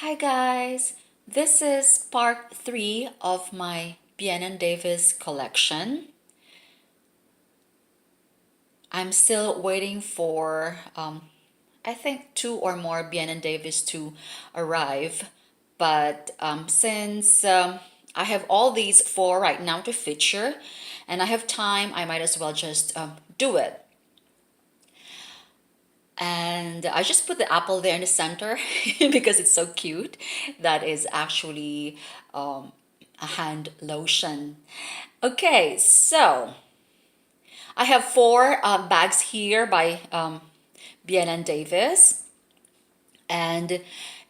Hi guys, this is part 3 of my Bienen Davis collection. I'm still waiting for I think 2 or more Bienen Davis to arrive, but since I have all these 4 right now to feature and I have time, I might as well just do it. And I just put the apple there in the center because it's so cute. That is actually a hand lotion. Okay, so I have 4 bags here by Bienen Davis, and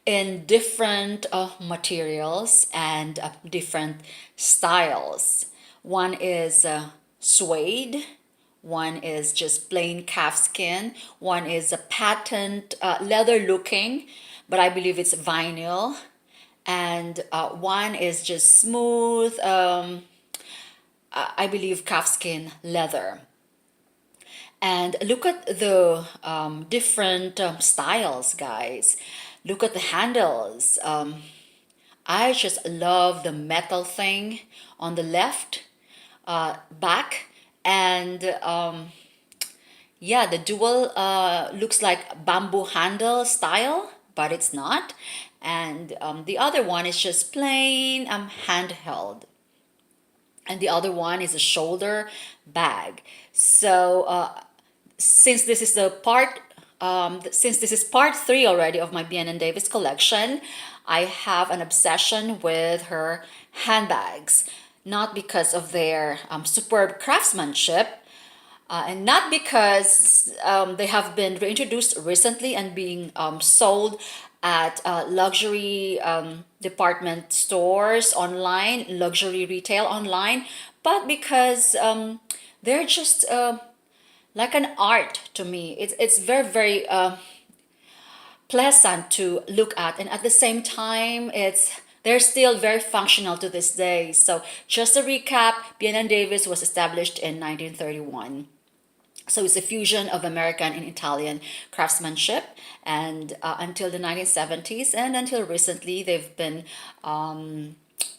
in different materials and different styles. One is suede, one is just plain calfskin, one is a patent leather looking, but I believe it's vinyl, and one is just smooth, I believe calfskin leather. And look at the different styles, guys. Look at the handles. I just love the metal thing on the left back, and yeah, the dual looks like bamboo handle style, but it's not. And the other one is just plain handheld, and the other one is a shoulder bag. So since this is the part since this is part 3 already of my Bienen Davis collection, I have an obsession with her handbags, not because of their superb craftsmanship, and not because they have been reintroduced recently and being sold at luxury department stores online, luxury retail online, but because they're just like an art to me. It's very, very pleasant to look at, and at the same time, they're still very functional to this day. So just a recap, Bienen Davis was established in 1931. So it's a fusion of American and Italian craftsmanship, and until the 1970s and until recently, they've been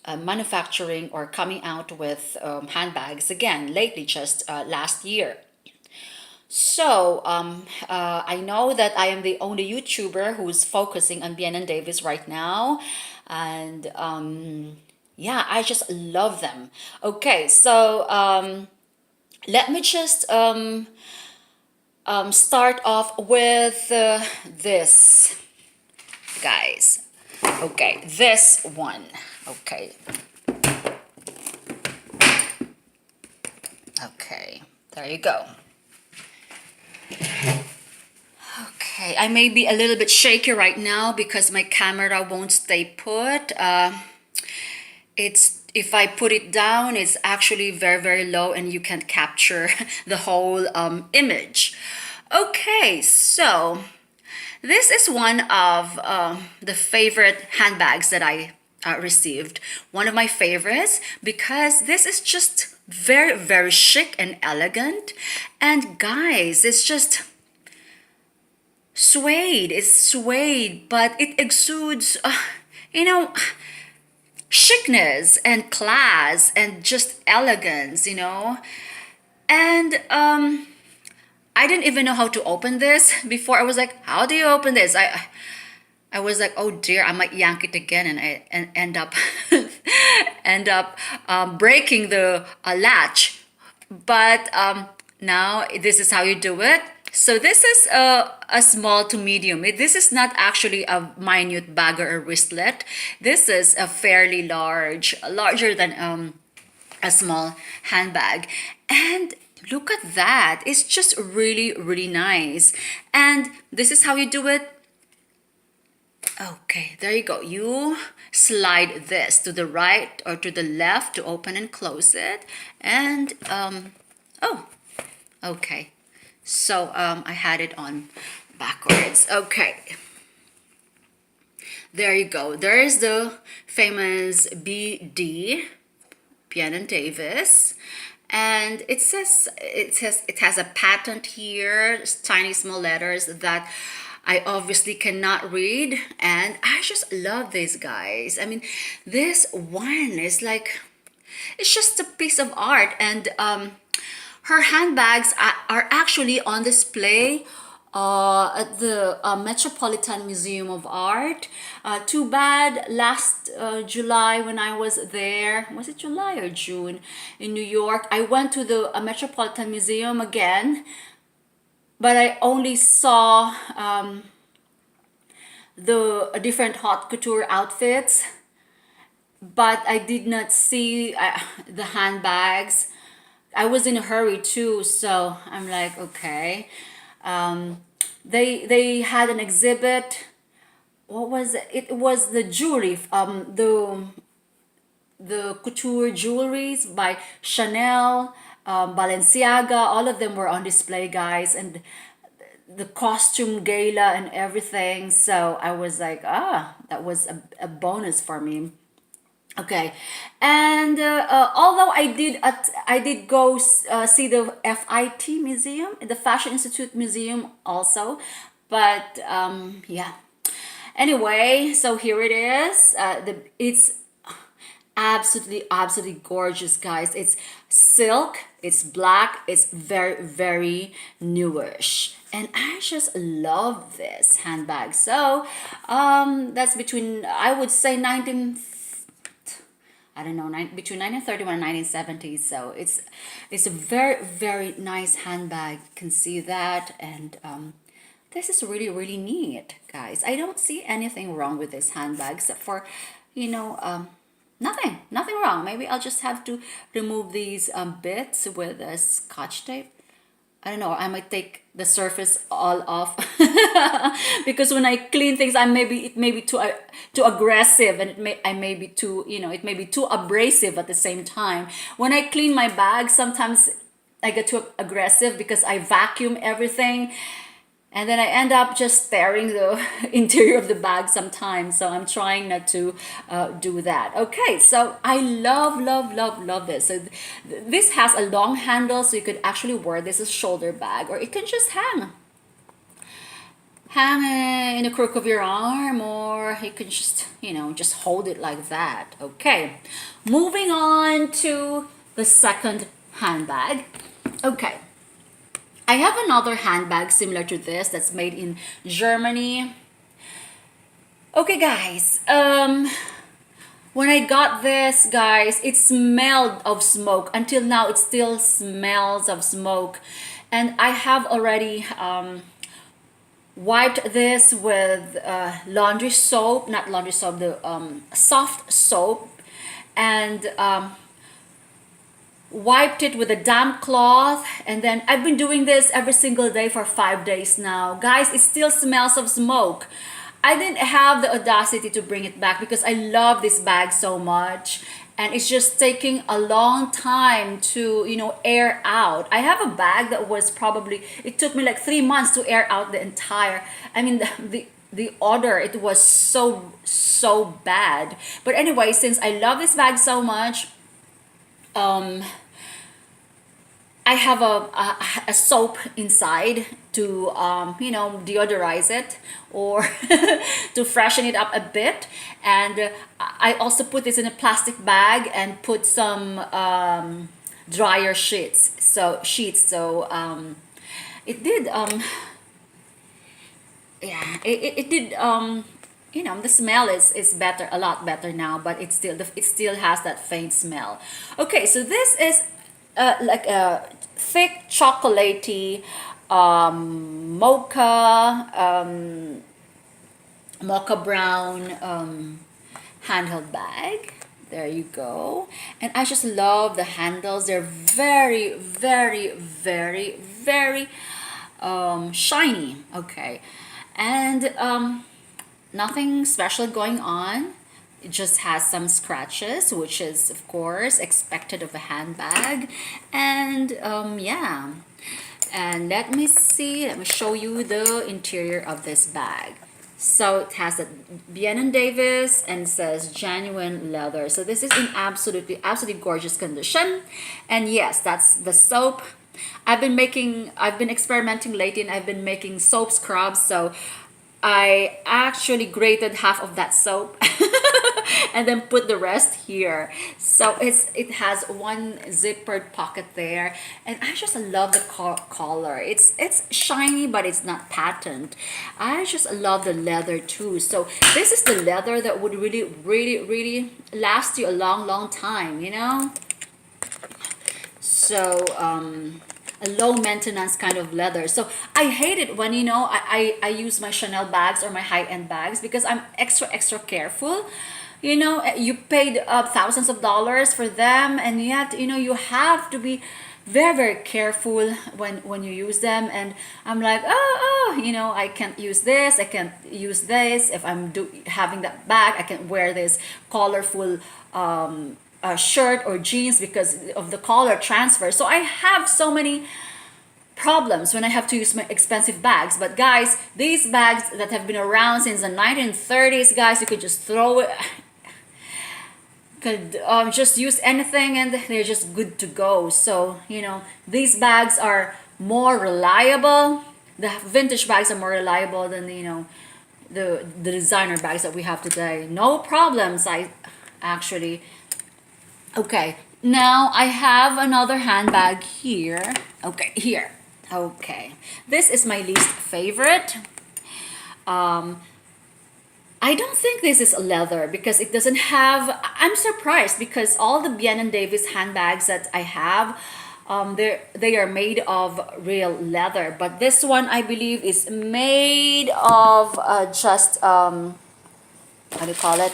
manufacturing or coming out with handbags again, lately, just last year. So I know that I am the only YouTuber who's focusing on Bienen Davis right now, and yeah, I just love them. Okay, so let me just start off with this, guys. Okay, this one. Okay. Okay, there you go. Okay, I may be a little bit shaky right now because my camera won't stay put. It's if I put it down, it's actually very, very low and you can't capture the whole image. Okay, so this is one of the favorite handbags that I received. One of my favorites because this is just very, very chic and elegant. And guys, it's just suede. It's suede, but it exudes, you know, chicness and class and just elegance, And I didn't even know how to open this before. I was like, how do you open this? I was like, oh dear, I might yank it again and end up breaking the latch. But now this is how you do it. So this is a small to medium. This is not actually a minute bag or a wristlet. This is a fairly larger than a small handbag. And look at that. It's just really, really nice. And this is how you do it. Okay, there you go. You slide this to the right or to the left to open and close it. And, oh, okay. So I had it on backwards. Okay. There you go. There is the famous BD, Bienen Davis. And it has a patent here, tiny small letters that I obviously cannot read, and I just love these guys. I mean, this one is like, it's just a piece of art, and her handbags are actually on display at the Metropolitan Museum of Art. Too bad last July when I was there, was it July or June in New York? I went to the Metropolitan Museum again, but I only saw the different haute couture outfits, but I did not see the handbags. I was in a hurry too, so I'm like, okay. Um, they had an exhibit. What was it? It was the jewelry, the couture jewelries by Chanel, Balenciaga. All of them were on display, guys, and the costume gala and everything. So I was like, that was a bonus for me. Okay, and although I did go see the FIT museum, the Fashion Institute Museum also, but yeah. Anyway, so here it is. It's absolutely gorgeous, guys. It's silk, it's black, it's very newish, and I just love this handbag. So that's between, I would say, 19, I don't know, between 1931 and 1970. So it's a very nice handbag. You can see that, and this is really neat, guys. I don't see anything wrong with this handbag except for, you know, nothing wrong. Maybe I'll just have to remove these bits with a scotch tape. I don't know. I might take the surface all off because when I clean things, it may be too aggressive, and I may be too, it may be too abrasive at the same time. When I clean my bag, sometimes I get too aggressive because I vacuum everything, and then I end up just tearing the interior of the bag sometimes. So I'm trying not to do that. Okay, so I love this. So this has a long handle, so you could actually wear this as shoulder bag, or it can just hang in the crook of your arm, or you can just, just hold it like that. Okay, moving on to the second handbag. Okay, I have another handbag similar to this that's made in Germany. Okay, guys, when I got this, guys, it smelled of smoke. Until now, it still smells of smoke. And I have already wiped this with laundry soap, not laundry soap, the soft soap, and wiped it with a damp cloth, and then I've been doing this every single day for 5 days now. Guys, it still smells of smoke. I didn't have the audacity to bring it back because I love this bag so much, and it's just taking a long time to, air out. I have a bag that was probably, it took me like 3 months to air out the entire, I mean, the odor, it was so bad. But anyway, since I love this bag so much, I have a soap inside to deodorize it, or to freshen it up a bit. And I also put this in a plastic bag and put some dryer sheets. So it did yeah, it did the smell is better, a lot better now, but it still has that faint smell. Okay, so this is like a thick chocolatey mocha brown handheld bag. There you go. And I just love the handles. They're very shiny. Okay, and nothing special going on. It just has some scratches, which is of course expected of a handbag. And yeah, and let me show you the interior of this bag. So it has a Bienen Davis, and it says genuine leather. So this is in absolutely gorgeous condition. And yes, that's the soap. I've been experimenting lately, and I've been making soap scrubs. So I actually grated half of that soap and then put the rest here. So it has one zippered pocket there, and I just love the color. It's shiny, but it's not patent. I just love the leather too. So this is the leather that would really, really, really last you a long, long time, you know? So a low maintenance kind of leather. So I hate it when, you know, I use my Chanel bags or my high-end bags because I'm extra careful. You know, you paid thousands of dollars for them, and yet, you know, you have to be very careful when you use them. And I'm like, oh, you know, I can't use this, I can't use this. If I'm having that bag, I can't wear this colorful shirt or jeans because of the color transfer. So I have so many problems when I have to use my expensive bags. But guys, these bags that have been around since the 1930s, guys, you could just throw it, could just use anything and they're just good to go. So, you know, these bags are more reliable. The vintage bags are more reliable than, you know, the designer bags that we have today. No problems. I actually, okay, now I have another handbag here. Okay, here. Okay, this is my least favorite. I don't think this is leather because it doesn't have. I'm surprised because all the Bienen Davis handbags that I have, they are made of real leather. But this one I believe is made of just how do you call it?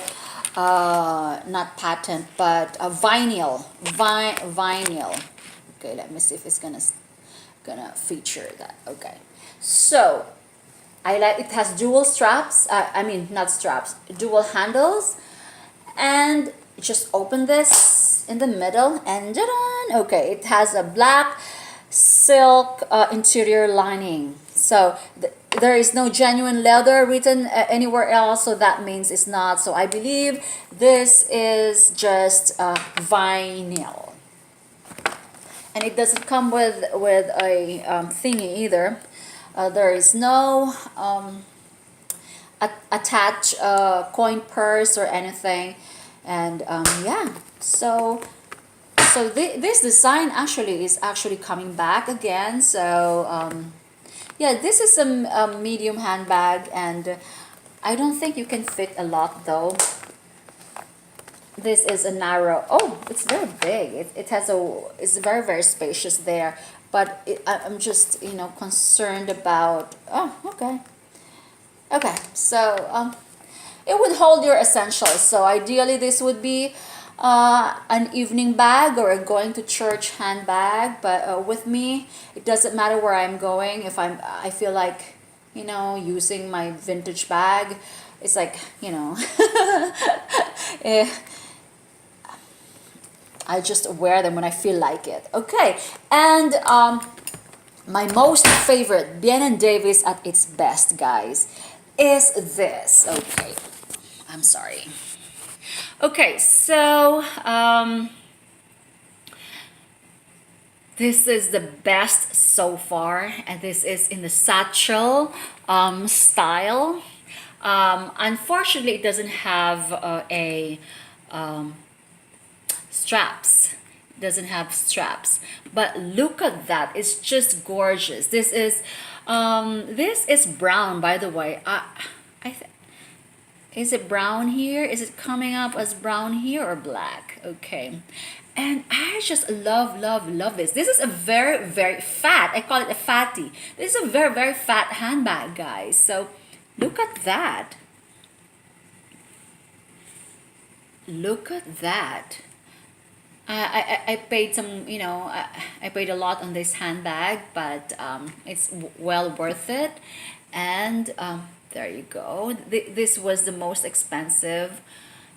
Not patent, but vinyl. Vinyl. Okay, let me see if it's gonna feature that. Okay, so I like it has dual straps. I mean not straps, dual handles, and just open this in the middle and ta-da! Okay, it has a black silk interior lining. So there is no genuine leather written anywhere else, so that means it's not. So I believe this is just vinyl, and it doesn't come with a thingy either. There is no attached coin purse or anything, and yeah. So this design actually is actually coming back again. So yeah, this is a medium handbag, and I don't think you can fit a lot though. This is a narrow. Oh, it's very big. It has a. It's very spacious there. But I'm just, you know, concerned about. Oh, okay. Okay, so it would hold your essentials. So ideally, this would be an evening bag or a going to church handbag. But with me, it doesn't matter where I'm going. If I feel like, you know, using my vintage bag, it's like, you know, eh, I just wear them when I feel like it. Okay, and my most favorite Bienen Davis at its best, guys, is this. Okay, I'm sorry. Okay, so this is the best so far, and this is in the satchel style. Unfortunately, it doesn't have a straps. It doesn't have straps, but look at that. It's just gorgeous. This is brown, by the way. Is it brown here? Is it coming up as brown here or black? Okay. And I just love this. This is a very fat, I call it a fatty. This is a very fat handbag, guys. So look at that. Look at that. I paid some, you know, I paid a lot on this handbag, but it's well worth it. And there you go. This was the most expensive.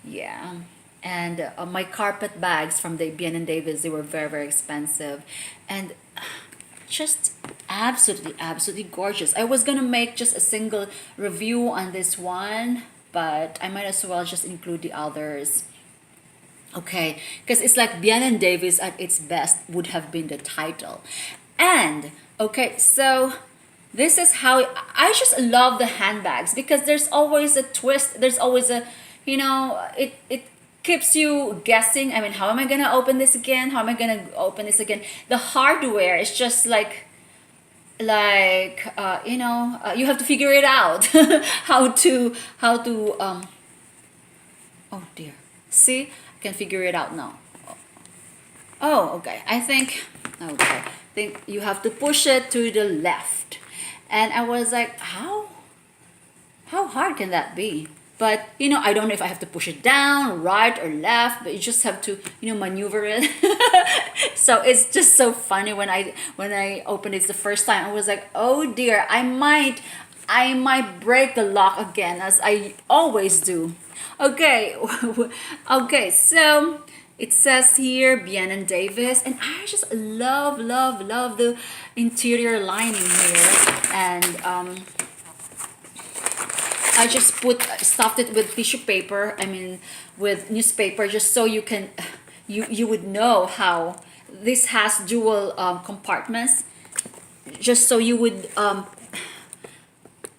Yeah. And my carpet bags from the Bienen Davis, they were very expensive. And just absolutely gorgeous. I was gonna make just a single review on this one, but I might as well just include the others. Okay, because it's like Bienen Davis at its best would have been the title. And okay, so this is how I just love the handbags, because there's always a twist. There's always a, it keeps you guessing. I mean, how am I gonna open this again? How am I gonna open this again? The hardware is just you have to figure it out how to. Oh dear. See, I can figure it out now. Oh, okay. Okay. I think you have to push it to the left. And I was like, how hard can that be? But I don't know if I have to push it down, right or left, but you just have to, maneuver it. So it's just so funny when I opened it the first time. I was like, oh dear, I might break the lock again, as I always do. Okay, okay, so it says here Bienen Davis, and I just love the interior lining here, and I just stuffed it with tissue paper. I mean, with newspaper, just so you would know how this has dual compartments, just so you would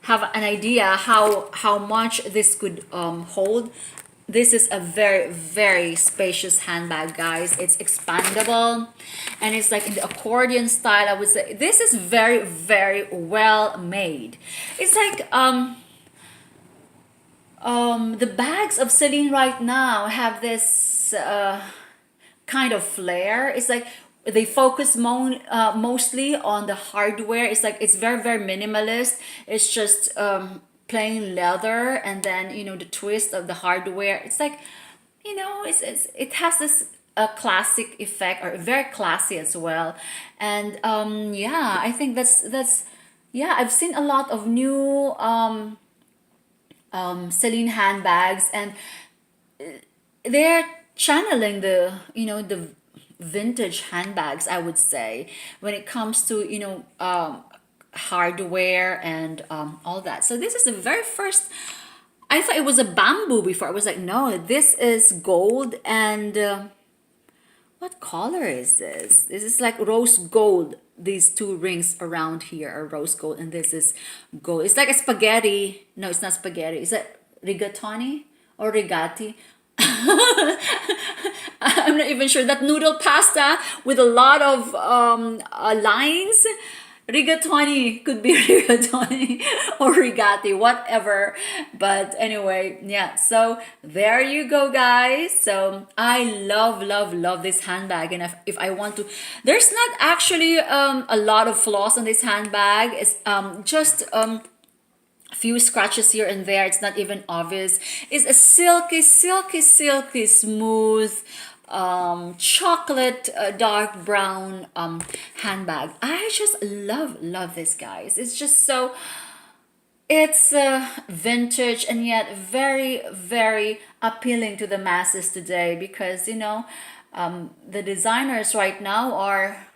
have an idea how much this could hold. This is a very spacious handbag, guys. It's expandable, and it's like in the accordion style. I would say this is very well made. It's like the bags of Celine right now have this kind of flair. It's like they focus mostly on the hardware. It's like it's very minimalist. It's just plain leather, and then the twist of the hardware. It's like it has this a classic effect, or very classy as well. And yeah, I think that's yeah, I've seen a lot of new Celine handbags, and they're channeling the vintage handbags, I would say, when it comes to hardware and all that. So this is the very first. I thought it was a bamboo before. I was like, no, this is gold. And what color is this? This is like rose gold. These two rings around here are rose gold, and this is gold. It's like a spaghetti. No, it's not spaghetti. Is it rigatoni or rigati? I'm not even sure. That noodle pasta with a lot of lines. Rigatoni could be rigatoni or rigati, whatever. But anyway, yeah. So there you go, guys. So I love this handbag, and if I want to, there's not actually a lot of flaws on this handbag. It's just few scratches here and there. It's not even obvious. It's a silky smooth chocolate dark brown handbag. I just love this, guys. It's just so, it's vintage, and yet very appealing to the masses today, because the designers right now are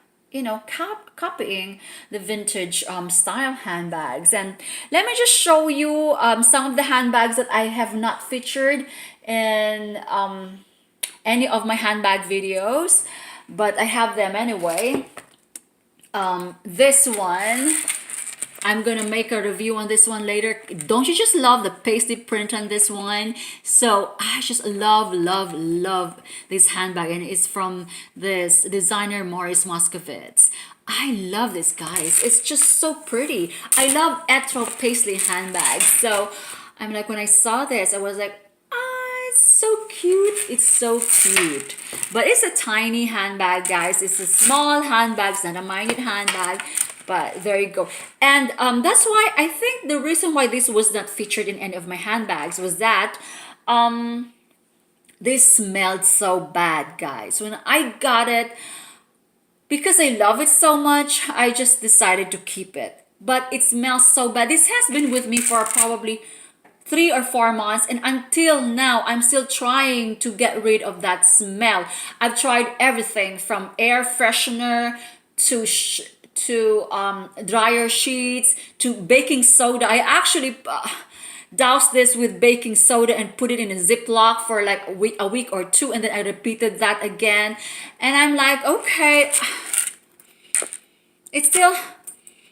copying the vintage style handbags. And let me just show you some of the handbags that I have not featured in any of my handbag videos, but I have them anyway. This one, I'm gonna make a review on this one later. Don't you just love the paisley print on this one? So I just love this handbag, and it's from this designer Maurice Moscovitz. I love this, guys. It's just so pretty. I love etro paisley handbags. So I'm like, when I saw this, I was like, it's so cute. It's so cute. But it's a tiny handbag, guys. It's a small handbag. It's not a minute handbag. But there you go. And that's why I think the reason why this was not featured in any of my handbags was that this smelled so bad, guys. When I got it, because I love it so much, I just decided to keep it. But it smells so bad. This has been with me for probably 3 or 4 months, and until now I'm still trying to get rid of that smell. I've tried everything from air freshener to dryer sheets to baking soda. I actually doused this with baking soda and put it in a Ziploc for like a week or two, and then I repeated that again, and I'm like, okay, it's still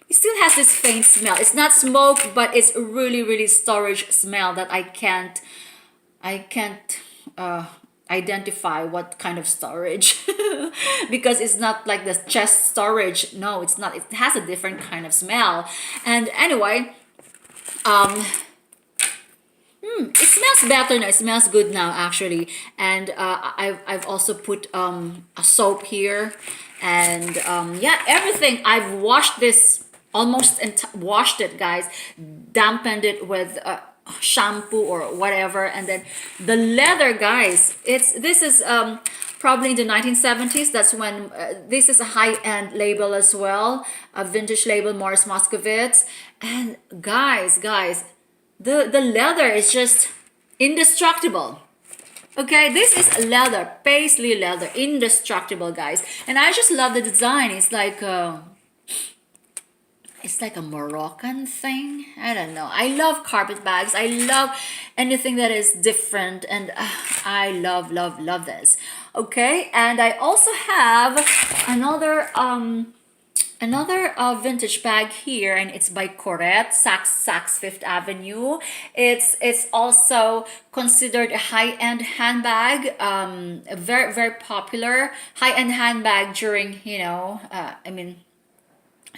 it still has this faint smell. It's not smoke, but it's really, really storage smell that I can't uh, identify what kind of storage because it's not like the chest storage. No, it's not. It has a different kind of smell. And anyway, um, it smells better now. It smells good now, actually. And I've also put a soap here, and yeah, everything. I've washed this almost washed it, guys. Dampened it with shampoo or whatever, and then the leather, guys. This is probably in the 1970s. That's when this is a high-end label as well, a vintage label, Morris Moscovitz. And guys, the leather is just indestructible. Okay, this is leather, paisley leather, indestructible, guys. And I just love the design. It's like a Moroccan thing. I don't know. I love carpet bags. I love anything that is different, and I love this. Okay, and I also have another vintage bag here, and it's by Corette, Saks Fifth Avenue. It's also considered a high-end handbag, a very popular high-end handbag during,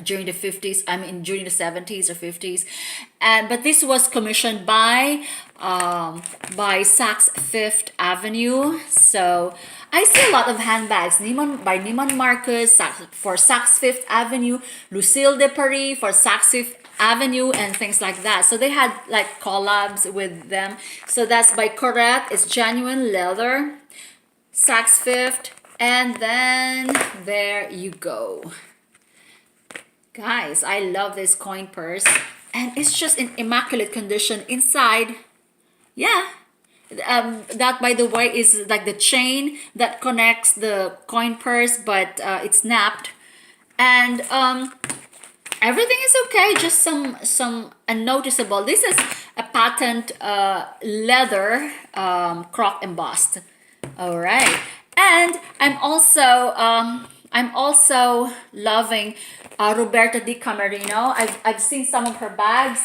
during the 50s, during the 70s or 50s. And but this was commissioned by Saks Fifth Avenue. So I see a lot of handbags, Neiman Marcus, for Saks Fifth Avenue, Lucille de Paris for Saks Fifth Avenue, and things like that. So they had like collabs with them. So that's by Corette. It's genuine leather, Saks Fifth, and then there you go. Guys, I love this coin purse, and it's just in immaculate condition inside. Yeah, that, by the way, is like the chain that connects the coin purse, but it's snapped, and everything is okay. Just some unnoticeable. This is a patent leather croc embossed. All right, and I'm also loving Roberta Di Camerino. I've seen some of her bags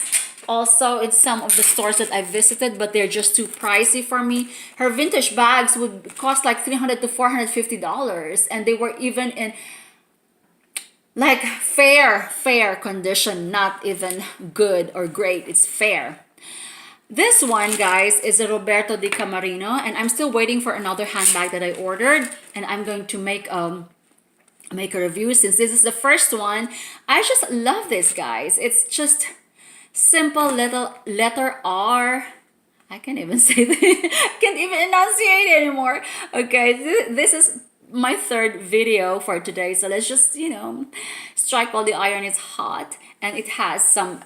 also in some of the stores that I visited, but they're just too pricey for me. Her vintage bags would cost like $300 to $450, and they were even in like fair condition, not even good or great. It's fair. This one, guys, is a Roberto Di Camerino, and I'm still waiting for another handbag that I ordered, and I'm going to make a review since this is the first one. I just love this, guys. It's just simple little letter R. I can't even say that. I can't even enunciate anymore. Okay, this is my third video for today, so let's just strike while the iron is hot. And it has some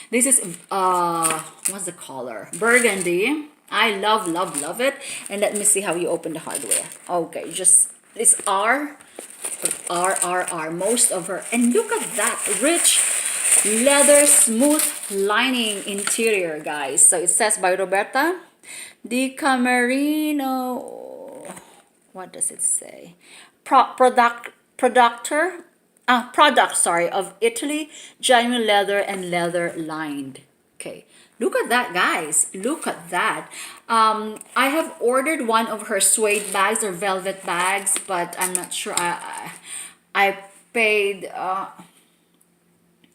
this is what's the color, burgundy. I love it. And let me see how you open the hardware. Okay, just this R, most of her. And look at that rich leather smooth lining interior, guys. So it says by Roberta Di Camerino. What does it say? Product, sorry, of Italy, genuine leather and leather lined. Okay, look at that, guys. Look at that. I have ordered one of her suede bags or velvet bags, but I'm not sure. I paid.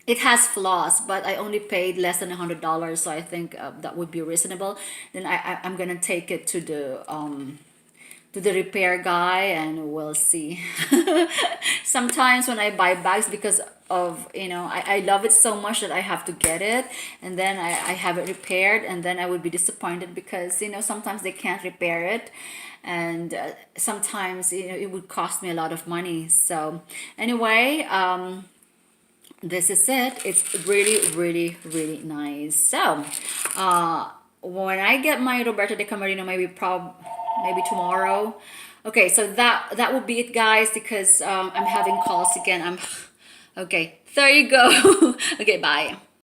It has flaws, but I only paid less than $100, so I think that would be reasonable. Then I'm gonna take it to the repair guy, and we'll see. Sometimes when I buy bags, because of I love it so much that I have to get it, and then I have it repaired, and then I would be disappointed because sometimes they can't repair it, and sometimes it would cost me a lot of money. So anyway, this is it. It's really nice. So when I get my Roberto Di Camerino, maybe tomorrow. Okay, so that will be it, guys, because I'm having calls again. Okay, there you go. Okay, bye.